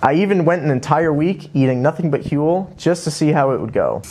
I even went an entire week eating nothing but Huel just to see how it would go.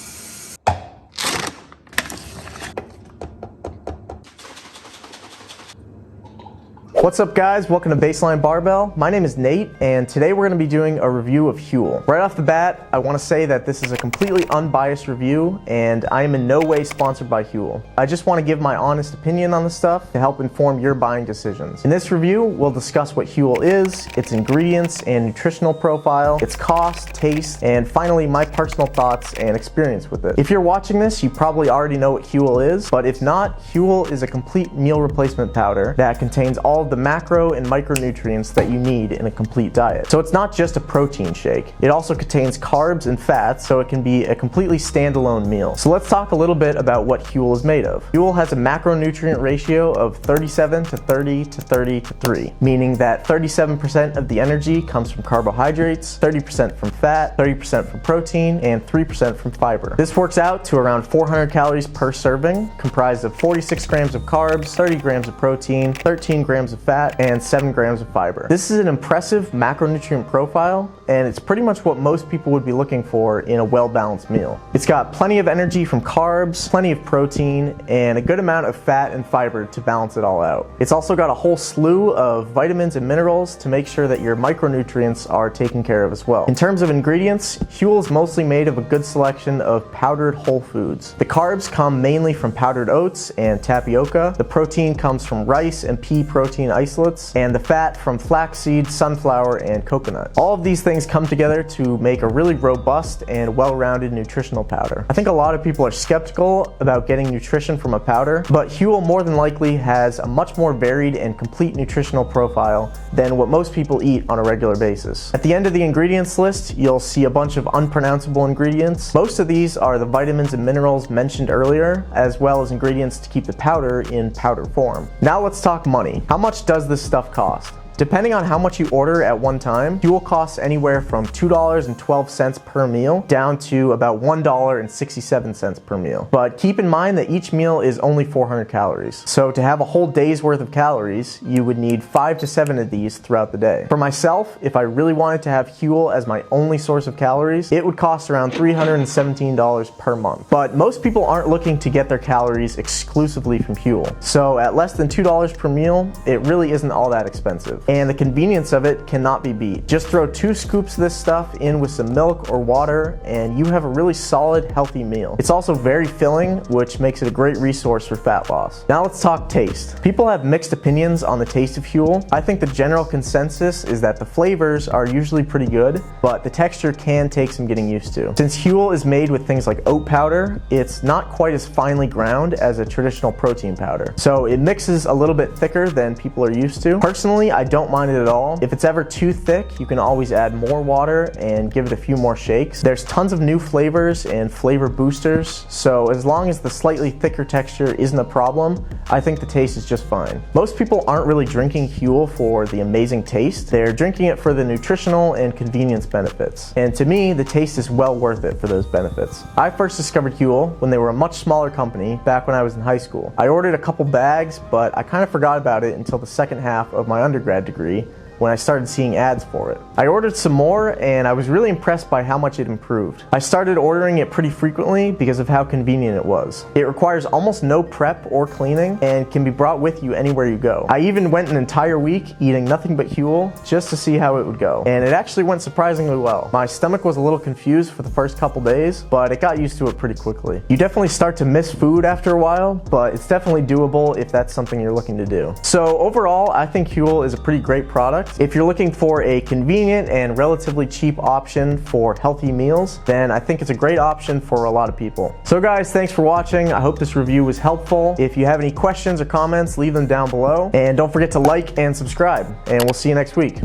What's up guys, welcome to Baseline Barbell. My name is Nate and today we're going to be doing a review of Huel. Right off the bat, I want to say that this is a completely unbiased review and I am in no way sponsored by Huel. I just want to give my honest opinion on the stuff to help inform your buying decisions. In this review, we'll discuss what Huel is, its ingredients and nutritional profile, its cost, taste, and finally my personal thoughts and experience with it. If you're watching this, you probably already know what Huel is, but if not, Huel is a complete meal replacement powder that contains all of the macro and micronutrients that you need in a complete diet. So it's not just a protein shake. It also contains carbs and fats, so it can be a completely standalone meal. So let's talk a little bit about what Huel is made of. Huel has a macronutrient ratio of 37 to 30 to 30 to 3, meaning that 37% of the energy comes from carbohydrates, 30% from fat, 30% from protein, and 3% from fiber. This works out to around 400 calories per serving, comprised of 46 grams of carbs, 30 grams of protein, 13 grams of fat, and 7 grams of fiber. This is an impressive macronutrient profile, and it's pretty much what most people would be looking for in a well-balanced meal. It's got plenty of energy from carbs, plenty of protein, and a good amount of fat and fiber to balance it all out. It's also got a whole slew of vitamins and minerals to make sure that your micronutrients are taken care of as well. In terms of ingredients, Huel is mostly made of a good selection of powdered whole foods. The carbs come mainly from powdered oats and tapioca. The protein comes from rice and pea protein isolates, and the fat from flaxseed, sunflower, and coconut. All of these things come together to make a really robust and well-rounded nutritional powder. I think a lot of people are skeptical about getting nutrition from a powder, but Huel more than likely has a much more varied and complete nutritional profile than what most people eat on a regular basis. At the end of the ingredients list, you'll see a bunch of unpronounceable ingredients. Most of these are the vitamins and minerals mentioned earlier, as well as ingredients to keep the powder in powder form. Now let's talk money. How much does this stuff cost? Depending on how much you order at one time, Huel costs anywhere from $2.12 per meal down to about $1.67 per meal. But keep in mind that each meal is only 400 calories. So to have a whole day's worth of calories, you would need 5 to 7 of these throughout the day. For myself, if I really wanted to have Huel as my only source of calories, it would cost around $317 per month. But most people aren't looking to get their calories exclusively from Huel. So at less than $2 per meal, it really isn't all that expensive. And the convenience of it cannot be beat. Just throw 2 scoops of this stuff in with some milk or water and you have a really solid, healthy meal. It's also very filling, which makes it a great resource for fat loss. Now let's talk taste. People have mixed opinions on the taste of Huel. I think the general consensus is that the flavors are usually pretty good, but the texture can take some getting used to. Since Huel is made with things like oat powder, it's not quite as finely ground as a traditional protein powder. So it mixes a little bit thicker than people are used to. Personally, I don't mind it at all. If it's ever too thick, you can always add more water and give it a few more shakes. There's tons of new flavors and flavor boosters, so as long as the slightly thicker texture isn't a problem, I think the taste is just fine. Most people aren't really drinking Huel for the amazing taste. They're drinking it for the nutritional and convenience benefits. And to me, the taste is well worth it for those benefits. I first discovered Huel when they were a much smaller company back when I was in high school. I ordered a couple bags, but I kind of forgot about it until the second half of my undergrad degree when I started seeing ads for it. I ordered some more and I was really impressed by how much it improved. I started ordering it pretty frequently because of how convenient it was. It requires almost no prep or cleaning and can be brought with you anywhere you go. I even went an entire week eating nothing but Huel just to see how it would go. And it actually went surprisingly well. My stomach was a little confused for the first couple days, but it got used to it pretty quickly. You definitely start to miss food after a while, but it's definitely doable if that's something you're looking to do. So overall, I think Huel is a pretty great product. If you're looking for a convenient and relatively cheap option for healthy meals, then I think it's a great option for a lot of people. So guys, thanks for watching. I hope this review was helpful. If you have any questions or comments, leave them down below. And don't forget to like and subscribe, and we'll see you next week.